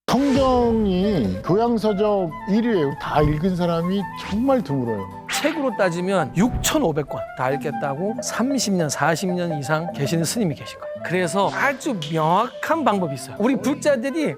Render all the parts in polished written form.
성경이 교양서적 1위예요. 다 읽은 사람이 정말 드물어요. 책으로 따지면 6,500권 다 읽겠다고 30년, 40년 이상 계시는 스님이 계실 거예요. 그래서 아주 명확한 방법이 있어요. 우리 불자들이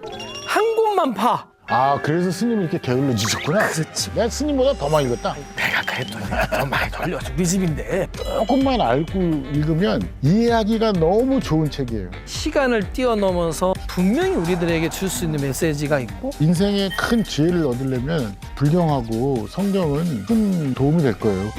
한 곳만 파. 아, 그래서 스님이 이렇게 게을러지셨구나. 그렇지. 내가 스님보다 더 많이 읽었다. 내가 그래도 내가 더 많이 돌려줘. 우리 집인데. 조금만 알고 읽으면 이해하기가 너무 좋은 책이에요. 시간을 뛰어넘어서 분명히 우리들에게 줄 수 있는 메시지가 있고 인생에 큰 지혜를 얻으려면 불경하고 성경은 큰 도움이 될 거예요.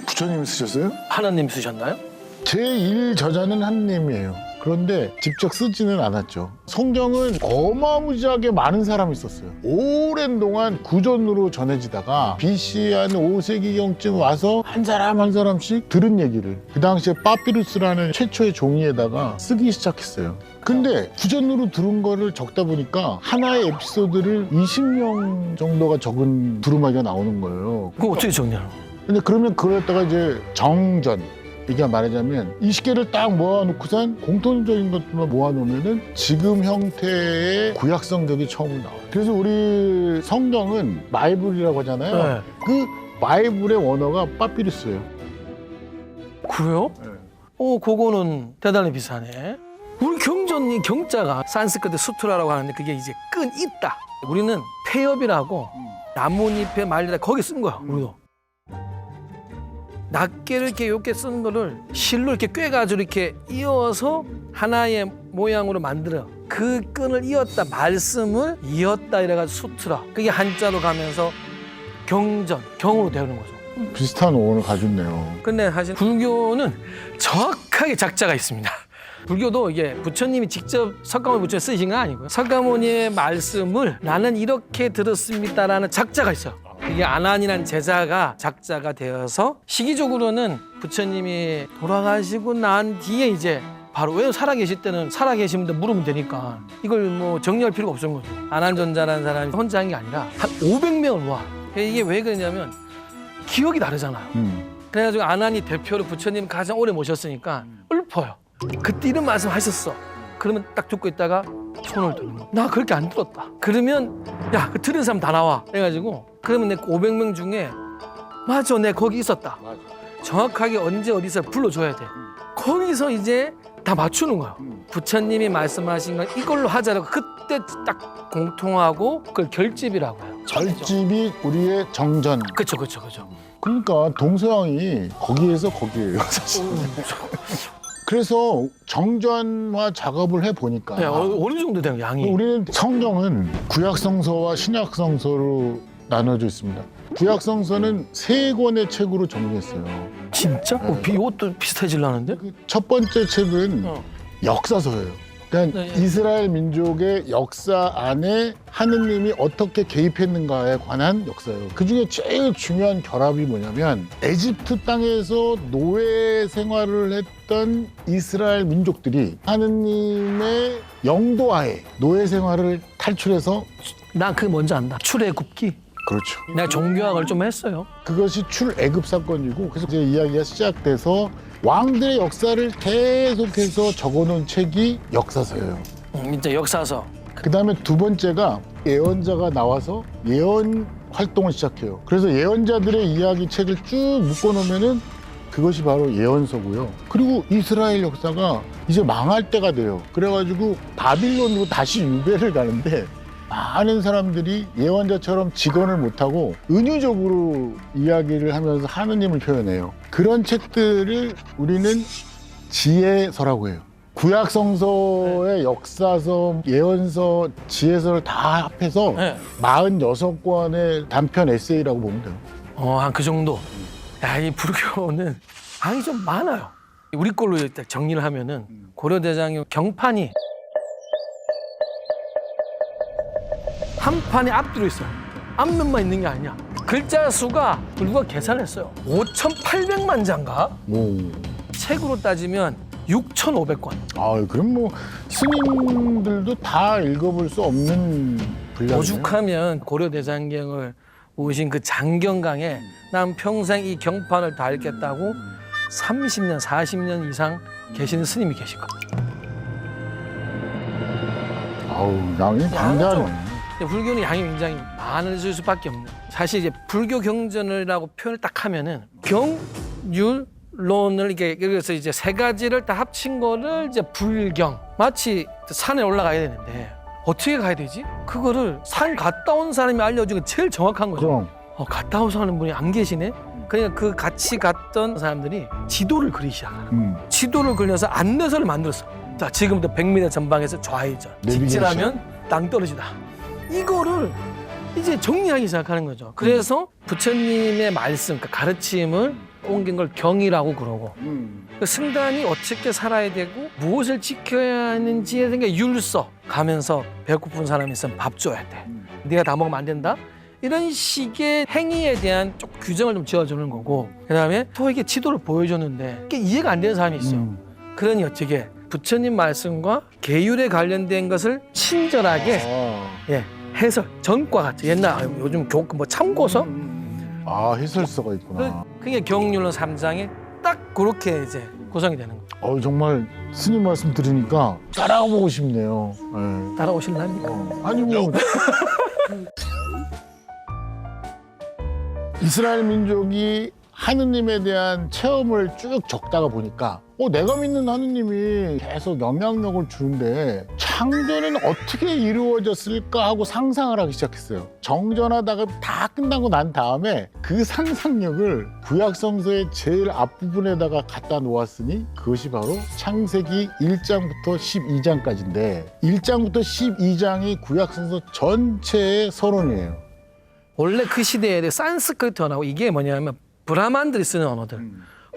부처님 쓰셨어요? 하나님 쓰셨나요? 제1 저자는 하느님이에요. 그런데 직접 쓰지는 않았죠. 성경은 어마무지하게 많은 사람이 썼어요. 오랜 동안 구전으로 전해지다가 BC 한 5세기경쯤 와서 한 사람 한 사람씩 들은 얘기를 그 당시에 파피루스라는 최초의 종이에다가 쓰기 시작했어요. 근데 구전으로 들은 거를 적다 보니까 하나의 에피소드를 20명 정도가 적은 두루마기가 나오는 거예요. 그거 어떻게 정리하는 거예요? 근데 그러면 그러다가 이제 정전, 이게 말하자면 20개를 딱 모아놓고선 공통적인 것들만 모아놓으면은 지금 형태의 구약 성경이 처음 나와요. 그래서 우리 성경은 바이블이라고 하잖아요. 네. 그 바이블의 원어가 파피루스예요. 그래요? 그거는 대단히 비싸네. 우리 경전이 경자가 산스크리트 수트라라고 하는데 그게 이제 끈 있다. 우리는 폐엽이라고 나뭇잎에 말리다 거기 쓴 거야. 우리도. 낱개를 이렇게 쓴 거를 실로 이렇게 꿰가지고 이렇게 이어서 하나의 모양으로 만들어. 그 끈을 이었다, 말씀을 이었다 이래가지고 수트라. 그게 한자로 가면서 경전, 경으로 되는 거죠. 비슷한 원어를 가졌네요. 근데 사실 불교는 정확하게 작자가 있습니다. 불교도 이게 부처님이 직접 석가모니 부처님 쓰신 건 아니고요. 석가모니의 말씀을 나는 이렇게 들었습니다라는 작자가 있어요. 이게 아난이라는 제자가 작자가 되어서 시기적으로는 부처님이 돌아가시고 난 뒤에 이제 바로 왜 살아계실 때는 살아계신 분들 물으면 되니까 이걸 뭐 정리할 필요가 없는 거죠. 아난존자라는 사람이 혼자 한 게 아니라 한 500명을 모아. 이게 왜 그러냐면 기억이 다르잖아요. 그래가지고 아난이 대표로 부처님 가장 오래 모셨으니까 읊어요. 그때 이런 말씀 하셨어. 그러면 딱 듣고 있다가 손을 드는 거야. 나 그렇게 안 들었다. 그러면 야, 그 들은 사람 다 나와. 그래가지고 그러면 내 500명 중에 맞아, 내 거기 있었다. 정확하게 언제 어디서 불러줘야 돼. 거기서 이제 다 맞추는 거야. 부처님이 말씀하신 건 이걸로 하자라고 그때 딱 공통하고 그걸 결집이라고 해요. 결집이 우리의 정전. 그렇죠. 그러니까 동서양이 거기에서 거기예요, 사실. 그래서 정전화 작업을 해보니까 네, 어느 정도 되는 양이? 우리는 성경은 구약성서와 신약성서로 나눠져 있습니다. 구약성서는 3권의 책으로 정리했어요. 진짜? 이것도 비슷해지려는데? 첫 번째 책은 역사서예요. 그러니까 네. 이스라엘 민족의 역사 안에 하느님이 어떻게 개입했는가에 관한 역사예요. 그중에 제일 중요한 결합이 뭐냐면 에집트 땅에서 노예 생활을 했던 이스라엘 민족들이 하느님의 영도하에 노예 생활을 탈출해서 난 그게 뭔지 안다. 출애굽기. 그렇죠. 내가 종교학을 좀 했어요. 그것이 출애굽 사건이고 그래서 이제 이야기가 시작돼서 왕들의 역사를 계속해서 적어놓은 책이 역사서예요. 이제 역사서. 그다음에 두 번째가 예언자가 나와서 예언 활동을 시작해요. 그래서 예언자들의 이야기 책을 쭉 묶어놓으면은 그것이 바로 예언서고요. 그리고 이스라엘 역사가 이제 망할 때가 돼요. 그래가지고 바빌론으로 다시 유배를 가는데 많은 사람들이 예언자처럼 직언을 못하고 은유적으로 이야기를 하면서 하느님을 표현해요. 그런 책들을 우리는 지혜서라고 해요. 구약성서의 역사서, 예언서, 지혜서를 다 합해서 네. 46권의 단편 에세이라고 보면 돼요. 한 그 정도. 야, 이 불교는 아니 좀 많아요. 우리 걸로 딱 정리를 하면은 고려대장경 경판이 한 판에 앞뒤로 있어요. 앞면만 있는 게 아니야. 글자 수가 누가 계산했어요. 5,800만 자인가? 오. 책으로 따지면 6,500권. 아, 그럼 뭐 스님들도 다 읽어볼 수 없는 분량이네요. 오죽하면 고려대장경을 오신 그 장경강에 난 평생 이 경판을 다 읽겠다고 30년, 40년 이상 계시는 스님이 계실 거예요. 아우, 양이 방대하네. 근데 불교는 양이 굉장히 많을 수밖에 없는. 사실 이제 불교 경전이라고 표현을 딱 하면은 경율론을 이렇게 그래서 이제 세 가지를 다 합친 거를 이제 불경. 마치 산에 올라가야 되는데 어떻게 가야 되지? 그거를 산 갔다 온 사람이 알려주는 게 제일 정확한 거죠. 그럼. 갔다 오는 분이 안 계시네. 그러니까 그 같이 갔던 사람들이 지도를 그리기 시작하는 거예요. 지도를 그려서 안내서를 만들었어. 자, 지금부터 100m 전방에서 좌회전. 직진하면 땅 떨어지다. 이거를 이제 정리하기 시작하는 거죠. 그래서 부처님의 말씀, 그러니까 가르침을 옮긴 걸 경이라고 그러고 그 승단이 어떻게 살아야 되고 무엇을 지켜야 하는지에 대한 게 율서. 가면서 배고픈 사람이 있으면 밥 줘야 돼. 네가 다 먹으면 안 된다. 이런 식의 행위에 대한 좀 규정을 좀 지어주는 거고, 그다음에 소에게 지도를 보여줬는데 이게 이해가 안 되는 사람이 있어요. 그러니 어떻게 부처님 말씀과 계율에 관련된 것을 친절하게 예, 해설 전과 같이 옛날 요즘 뭐 참고서 아, 해설서가 있구나. 그게 경률론 3장에 딱 그렇게 이제 구성이 되는 거예요. 정말 스님 말씀 들으니까 따라가보고 싶네요. 네. 따라오실랍니까? 아니 뭐 이스라엘 민족이 하느님에 대한 체험을 쭉 적다가 보니까 내가 믿는 하느님이 계속 영향력을 주는데 창조는 어떻게 이루어졌을까 하고 상상을 하기 시작했어요. 정전하다가 다 끝나고 난 다음에 그 상상력을 구약성서의 제일 앞부분에다가 갖다 놓았으니 그것이 바로 창세기 1장부터 12장까지인데 1장부터 12장이 구약성서 전체의 서론이에요. 원래 그 시대에 산스크리트어라고 이게 뭐냐면 브라만들이 쓰는 언어들.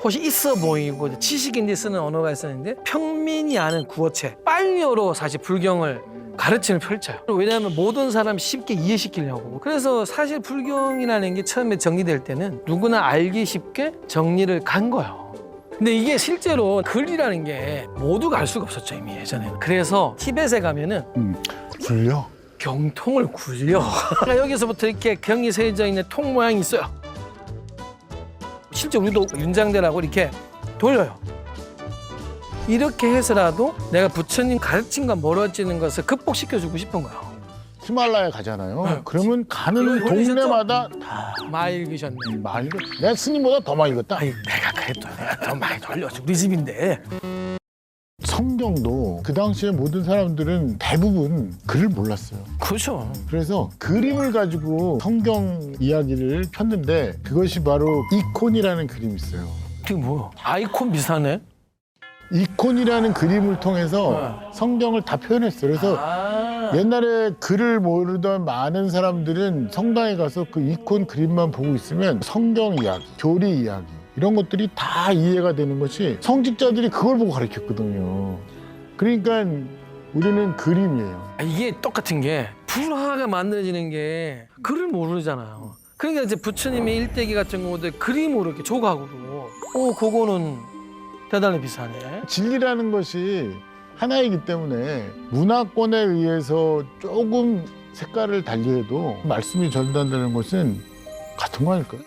혹시 있어 보이고 지식인들이 쓰는 언어가 있었는데 평민이 아는 구어체, 빨리어로 사실 불경을 가르침을 펼쳐요. 왜냐하면 모든 사람이 쉽게 이해시키려고. 그래서 사실 불경이라는 게 처음에 정리될 때는 누구나 알기 쉽게 정리를 간 거예요. 근데 이게 실제로 글이라는 게 모두가 알 수가 없었죠, 이미 예전에는. 그래서 티벳에 가면은 굴려? 경통을 굴려. 그러니까 여기서부터 이렇게 경이 세져 있는 통 모양이 있어요. 실제 우리도 윤장대라고 이렇게 돌려요. 이렇게 해서라도 내가 부처님 가르침과 멀어지는 것을 극복시켜주고 싶은 거예요. 히말라야 가잖아요. 네. 그러면 가는 이거 동네마다 다 많이 읽으셨네. 많이 읽었. 내가 스님보다 더 많이 읽었다. 아니, 내가 그래도 내가 더 많이 돌려줘. 우리 집인데. 성경도 그 당시에 모든 사람들은 대부분 글을 몰랐어요. 그렇죠. 그래서 그림을 가지고 성경 이야기를 폈는데 그것이 바로 이콘이라는 그림이 있어요. 이게 뭐야? 아이콘 비슷하네. 이콘이라는 그림을 통해서 성경을 다 표현했어요. 그래서 옛날에 글을 모르던 많은 사람들은 성당에 가서 그 이콘 그림만 보고 있으면 성경 이야기, 교리 이야기 이런 것들이 다 이해가 되는 것이 성직자들이 그걸 보고 가르쳤거든요. 그러니까 우리는 그림이에요. 이게 똑같은 게 불화가 만들어지는 게 글을 모르잖아요. 그러니까 이제 부처님의 일대기 같은 경우도 그림으로 이렇게 조각으로 그거는 대단히 비싸네. 진리라는 것이 하나이기 때문에 문화권에 의해서 조금 색깔을 달리해도 말씀이 전달되는 것은 같은 거 아닐까요?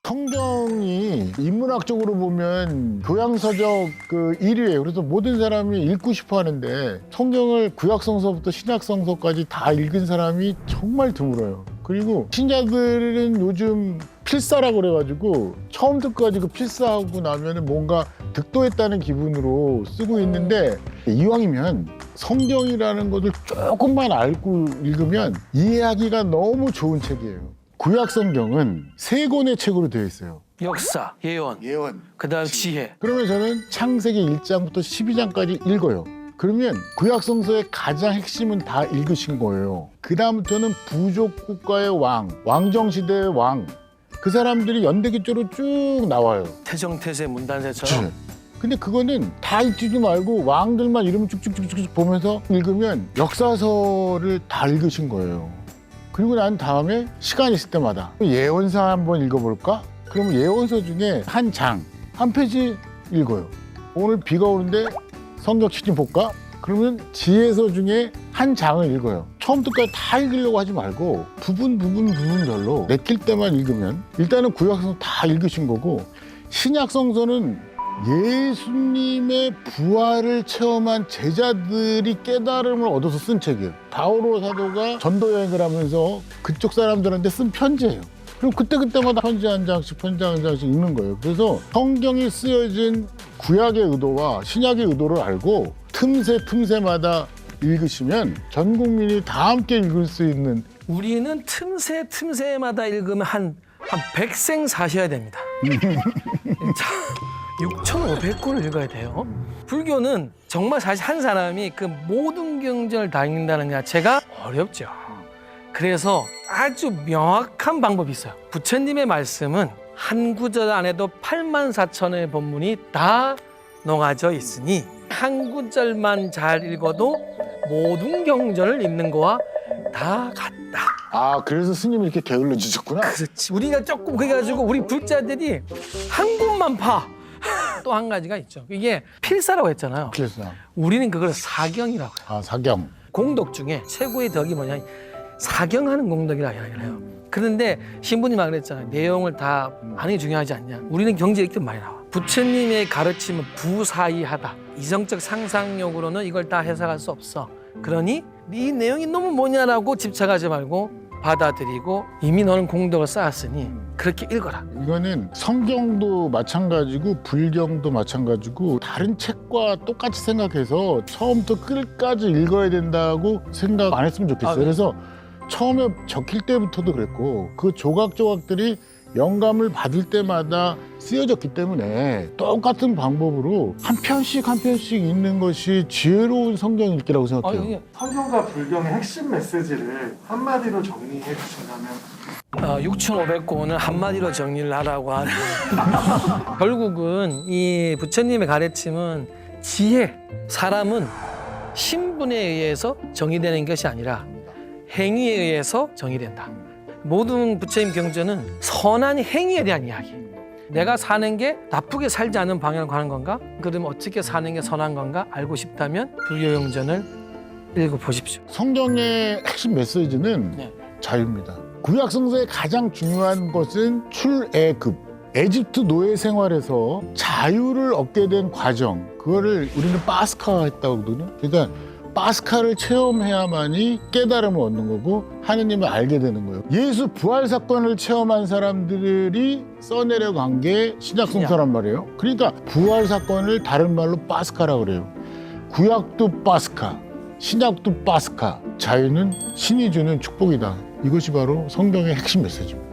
성경이 인문학적으로 보면 교양서적 그 1위예요. 그래서 모든 사람이 읽고 싶어 하는데 성경을 구약성서부터 신약성서까지 다 읽은 사람이 정말 드물어요. 그리고 신자들은 요즘 필사라고 그래가지고 처음부터 까지 그 필사하고 나면은 뭔가 득도했다는 기분으로 쓰고 있는데 이왕이면 성경이라는 것을 조금만 알고 읽으면 이해하기가 너무 좋은 책이에요. 구약 성경은 3권의 책으로 되어 있어요. 역사, 예언, 그다음 지혜. 그러면 저는 창세기 1장부터 12장까지 읽어요. 그러면 구약 성서의 가장 핵심은 다 읽으신 거예요. 그 다음부터는 부족 국가의 왕, 왕정 시대의 왕, 그 사람들이 연대기조로 쭉 나와요. 태정태세, 문단세처럼. 근데 그거는 다 읽지도 말고 왕들만 이름 쭉쭉쭉쭉 보면서 읽으면 역사서를 다 읽으신 거예요. 그리고 난 다음에 시간 있을 때마다 예언서 한번 읽어볼까? 그러면 예언서 중에 한 장, 한 페이지 읽어요. 오늘 비가 오는데 성경 시좀 볼까? 그러면 지혜서 중에 한 장을 읽어요. 처음부터까지 다 읽으려고 하지 말고 부분별로 내킬 때만 읽으면 일단은 구약성서 다 읽으신 거고 신약성서는 예수님의 부활을 체험한 제자들이 깨달음을 얻어서 쓴 책이에요. 바오로 사도가 전도 여행을 하면서 그쪽 사람들한테 쓴 편지예요. 그리고 그때마다 편지 한 장씩 읽는 거예요. 그래서 성경이 쓰여진 구약의 의도와 신약의 의도를 알고 틈새마다 읽으시면 전 국민이 다 함께 읽을 수 있는. 우리는 틈새마다 읽으면 한 100생 사셔야 됩니다. 자, 6,500권을 읽어야 돼요. 불교는 정말 사실 한 사람이 그 모든 경전을 다 읽는다는 자체가 어렵죠. 그래서 아주 명확한 방법이 있어요. 부처님의 말씀은 한 구절 안에도 84,000의 본문이 다 녹아져 있으니 한 구절만 잘 읽어도 모든 경전을 읽는 거와 다 같다. 아, 그래서 스님이 이렇게 게을러 주셨구나. 그렇지. 우리가 조금 그래가지고 우리 불자들이 한 곳만 파. 또 한 가지가 있죠. 이게 필사라고 했잖아요. 필사. 우리는 그걸 사경이라고 해요. 아, 사경. 공덕 중에 최고의 덕이 뭐냐? 사경하는 공덕이라고 해요. 그런데 신부님이 그랬잖아요. 내용을 다 아는 게 중요하지 않냐. 우리는 경제 읽듯 많이 나와. 부처님의 가르침은 부사이하다. 이성적 상상력으로는 이걸 다 해석할 수 없어. 그러니 이 내용이 너무 뭐냐라고 집착하지 말고 받아들이고 이미 너는 공덕을 쌓았으니 그렇게 읽어라. 이거는 성경도 마찬가지고 불경도 마찬가지고 다른 책과 똑같이 생각해서 처음부터 끝까지 읽어야 된다고 생각 안 했으면 좋겠어요. 아, 네. 그래서 처음에 적힐 때부터도 그랬고 그 조각조각들이 영감을 받을 때마다 쓰여졌기 때문에 똑같은 방법으로 한 편씩 읽는 것이 지혜로운 성경 읽기라고 생각해요. 이게 성경과 불경의 핵심 메시지를 한마디로 정리해 주신다면 6,500권을 한마디로 정리를 하라고 하는 결국은 이 부처님의 가르침은 지혜, 사람은 신분에 의해서 정의되는 것이 아니라 행위에 의해서 정의된다. 모든 부처님 경전은 선한 행위에 대한 이야기. 내가 사는 게 나쁘게 살지 않는 방향으로 가는 건가? 그러면 어떻게 사는 게 선한 건가? 알고 싶다면 불교 경전을 읽어보십시오. 성경의 핵심 메시지는 네. 자유입니다. 구약 성서의 가장 중요한 것은 출애굽. 에집트 노예 생활에서 자유를 얻게 된 과정, 그거를 우리는 파스카 했다고 하거든요. 그러니까 파스카를 체험해야만이 깨달음을 얻는 거고 하느님을 알게 되는 거예요. 예수 부활 사건을 체험한 사람들이 써내려간 게 신약성서란 말이에요. 그러니까 부활 사건을 다른 말로 파스카라고 그래요. 구약도 파스카, 신약도 파스카. 자유는 신이 주는 축복이다. 이것이 바로 성경의 핵심 메시지입니다.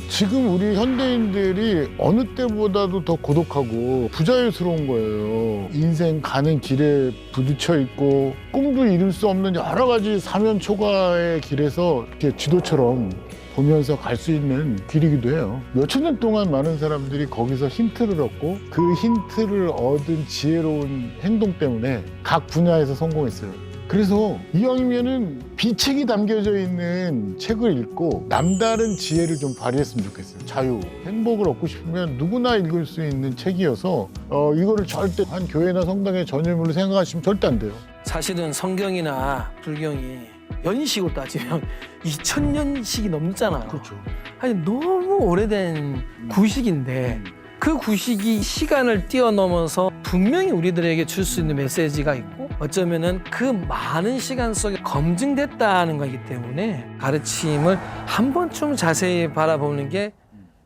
지금 우리 현대인들이 어느 때보다도 더 고독하고 부자유스러운 거예요. 인생 가는 길에 부딪혀 있고 꿈도 이룰 수 없는 여러 가지 사면초가의 길에서 이렇게 지도처럼 보면서 갈 수 있는 길이기도 해요. 몇천 년 동안 많은 사람들이 거기서 힌트를 얻고 그 힌트를 얻은 지혜로운 행동 때문에 각 분야에서 성공했어요. 그래서 이왕이면은 비책이 담겨져 있는 책을 읽고 남다른 지혜를 좀 발휘했으면 좋겠어요. 자유, 행복을 얻고 싶으면 누구나 읽을 수 있는 책이어서 이거를 절대 한 교회나 성당의 전유물로 생각하시면 절대 안 돼요. 사실은 성경이나 불경이 연식으로 따지면 2000년씩이 넘잖아요. 그렇죠. 아니 너무 오래된 구식인데 그 구식이 시간을 뛰어넘어서 분명히 우리들에게 줄 수 있는 메시지가 있고 어쩌면은 그 많은 시간 속에 검증됐다는 거기 때문에 가르침을 한 번쯤 자세히 바라보는 게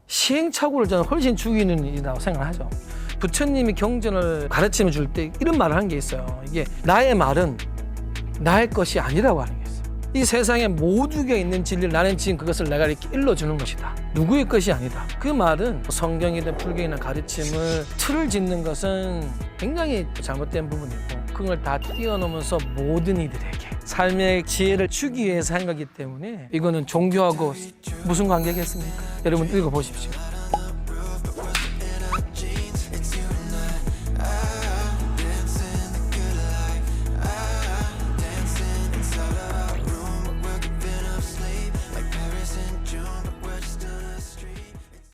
시행착오를 저는 훨씬 죽이는 일이라고 생각하죠. 부처님이 경전을 가르침을 줄 때 이런 말을 한 게 있어요. 이게 나의 말은 나의 것이 아니라고 하는 게 있어요. 이 세상에 모두가 있는 진리를 나는 지금 그것을 내가 이렇게 일러주는 것이다. 누구의 것이 아니다. 그 말은 성경이든 불경이나 가르침을 틀을 짓는 것은 굉장히 잘못된 부분이고 그걸 다 뛰어넘어서 모든 이들에게 삶의 지혜를 주기 위해서 한 거기 때문에 이거는 종교하고 무슨 관계겠습니까? 여러분 읽어보십시오.